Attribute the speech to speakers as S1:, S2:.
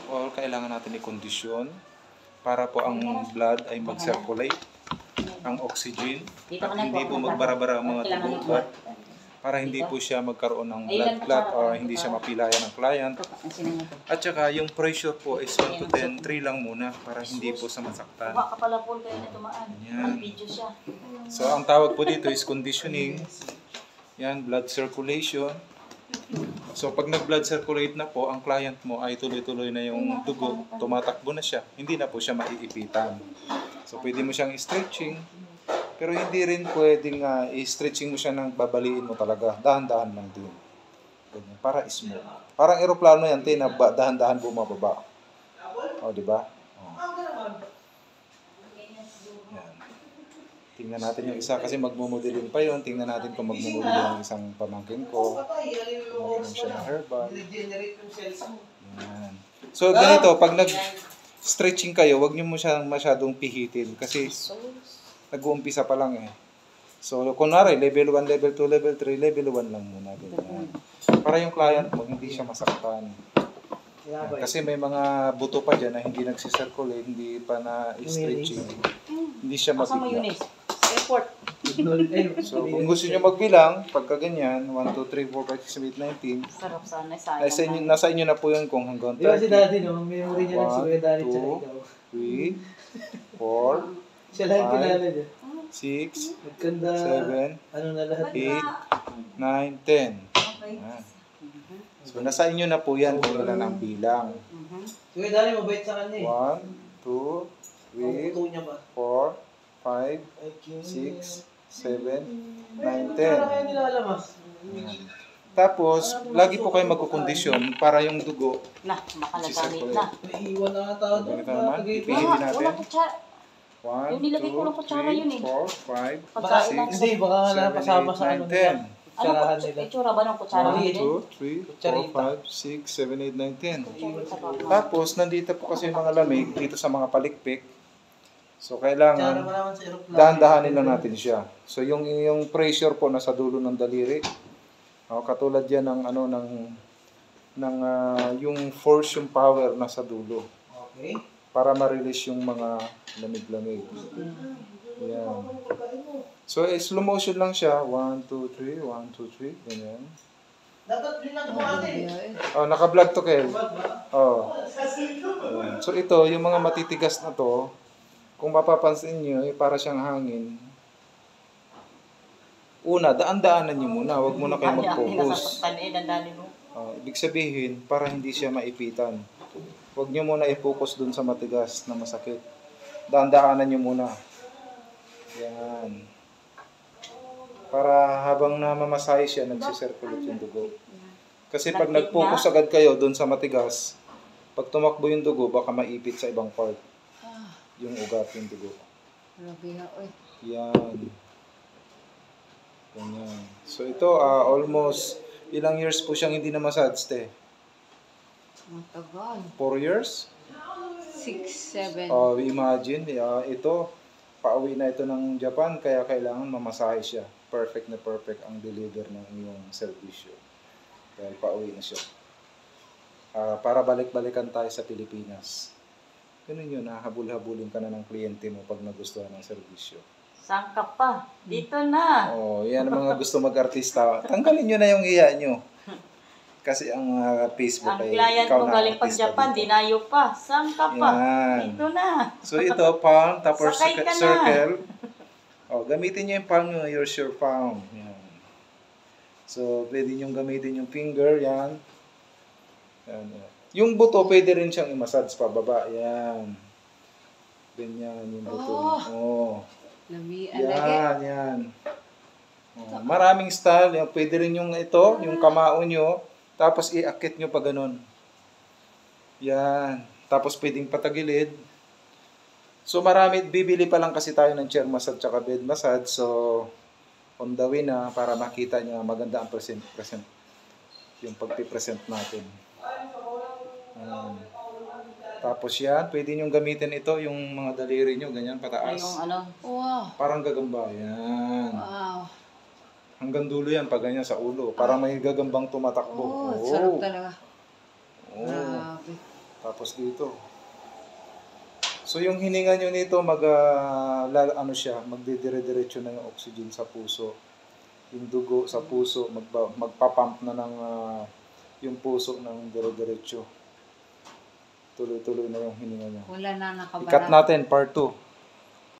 S1: all, kailangan natin i-condition para po ang blood ay mag-circulate, ang oxygen, at hindi po magbara-bara ang mga dugo, para hindi po siya magkaroon ng blood clot o hindi siya mapilayan ng client. At saka yung pressure po is 1 to 10, 3 lang muna para hindi po sa masaktan. Yan. So ang tawag po dito is conditioning. Yan, blood circulation. So pag nag-blood circulate na po, ang client mo ay tuloy-tuloy na yung dugo, tumatakbo na siya, hindi na po siya maiipitan. So pwede mo siyang stretching, pero hindi rin pwedeng i-stretching mo siya nang babaliin mo talaga. Dahan-dahan lang din. Ganyan, para smooth. Parang eroplano yan, dahan-dahan bumababa. O, di ba? Yan. Tingnan natin yung isa kasi magmumodelin pa yun. Tingnan natin kung magmumodelin yung isang pamangkin ko. Tingnan siya ng herbal. Yan. So, ganito, pag nag-stretching kayo, huwag niyo mo siyang masyadong pihitin kasi nag-uumpisa pa lang eh. So, kunwari, level 1, level 2, level 3, level 1 lang muna. Ganyan. Para yung client mo, hindi siya masaktan. Kasi may mga buto pa dyan na hindi nagsisirculate, hindi pa na-stretching. Hindi siya mabigla. So, kung gusto nyo magbilang, pagka ganyan, 1, 2, 3, 4, 5, 6, 7, 8, 19.
S2: Sarap sana,
S1: Nasa inyo na po yun kung hanggang 30.
S3: Di ba si Daddy, no? Memory niya lang si Kuya Daddy tsaka ikaw.
S1: 1, 2, 3, 4,
S3: Siya lang yung kilala niya.
S1: 6,
S3: Magkanda,
S1: 7,
S3: ano na lahat.
S1: 8, 9, 10. Ayan. So, nasa inyo na po yan kung ilan ang bilang.
S3: Si Kuya Daddy, mabait sa kanya eh.
S1: 1, 2, 3,
S3: Puto niya ba?
S1: 4, 5, 6, 7, 9, 10.
S3: Para kayo nilalamas.
S1: Tapos, lagi po kayo magkukondisyon para yung dugo.
S2: Makalagamit na.
S3: May iwan na ata doon.
S1: Ganito naman, ipihitin natin. 1, 2, 3, 4, 5, 6,
S3: Hindi, baka nga
S1: 7,
S3: napasama sa
S1: 8, 9,
S3: ano nila.
S1: 10.
S3: Tsarahan nila.
S2: Itsura ba ng kutsara
S1: 1,
S2: nila?
S1: 2, 3, 4, 5, 6, 7, 8, 9, 10. Tapos, nandito po kasi yung mga lamig dito sa mga palikpik. So,
S3: Tsara
S1: kailangan
S3: pa naman sa aeroplano.
S1: dahan-dahanin lang natin siya. So, yung pressure po nasa dulo ng daliri. Katulad yan ng, yung force, yung power nasa dulo.
S3: Okay.
S1: Para ma-release yung mga lamig-lamig. Yan. So, slow motion lang siya. 1, 2, 3, 1, 2, 3. Ganyan.
S3: Dapat yun lang gumawa eh.
S1: Naka-vlog to, Kel.
S3: Ba?
S1: So, ito, yung mga matitigas na to, kung mapapansin nyo, para siyang hangin. Una, daan-daanan nyo muna. Huwag muna kayo mag-focus. Ibig sabihin, para hindi siya maipitan. Huwag nyo muna i-focus dun sa matigas na masakit. Daan-daanan nyo muna. Yan. Para habang namamasahe siya, nagsisirculate yung dugo. Kasi pag nag-focus agad kayo dun sa matigas, pag tumakbo yung dugo, baka maipit sa ibang part. Yung ugat, yung dugo. Yan. Ganyan. So ito, almost ilang years po siyang hindi na massage, te?
S4: Matagal.
S1: 4 years?
S4: 6, 7.
S1: Imagine, ito, pauwi na ito ng Japan, kaya kailangan mamasahe siya. Perfect na perfect ang deliver ng iyong servisyo. Dahil pauwi na siya. Para balik-balikan tayo sa Pilipinas. Ganun yun, habul-habulin ka na ng kliyente mo pag nagustuhan ng servisyo.
S2: Saan ka pa? Dito na.
S1: Yan ang mga gusto mag-artista. Tanggalin nyo na yung iya nyo. Kasi ang Facebook
S2: Ang
S1: ay
S2: client
S1: ikaw
S2: mo
S1: na
S2: galing pang
S1: artista
S2: Japan,
S1: dito.
S2: dinayo pa. Saan ka pa?
S1: Yan.
S2: Dito na.
S1: So ito, palm, tapos
S2: Sakay ka na.
S1: circle. Gamitin nyo yung palm nyo, yours your palm. Yan. So, pwede nyo gamitin yung finger, yan. Yan. Yung buto, pwede rin siyang i-massage pababa. Yan. Ganyan, yung buto. Yan. Maraming style. Yan. Pwede rin yung ito, yung kamao nyo. Tapos i-akit nyo pa ganun. Yan. Tapos pwedeng patagilid. So marami, bibili pa lang kasi tayo ng chair massage at bed massage. So on the way na para makita nyo maganda ang present yung pagpipresent natin. Tapos yan, pwede nyo gamitin ito, yung mga daliri nyo, ganyan, pataas.
S2: Yung
S4: Wow.
S1: Parang gagamba, yan.
S4: Wow.
S1: Hanggang dulo yan, pag ganyan sa ulo. Parang may gagambang tumatakbo.
S4: Sarap talaga.
S1: Oh.
S4: Grabe.
S1: Tapos dito. So yung hininga nyo nito, ano siya, magdidire-diretso na yung oxygen sa puso. Yung dugo sa puso, magpapump na ng yung puso ng dire-diretso. Tuloy-tuloy na yung hininga niya.
S4: Wala na
S1: Ikat
S4: nakabara.
S1: natin, part 2.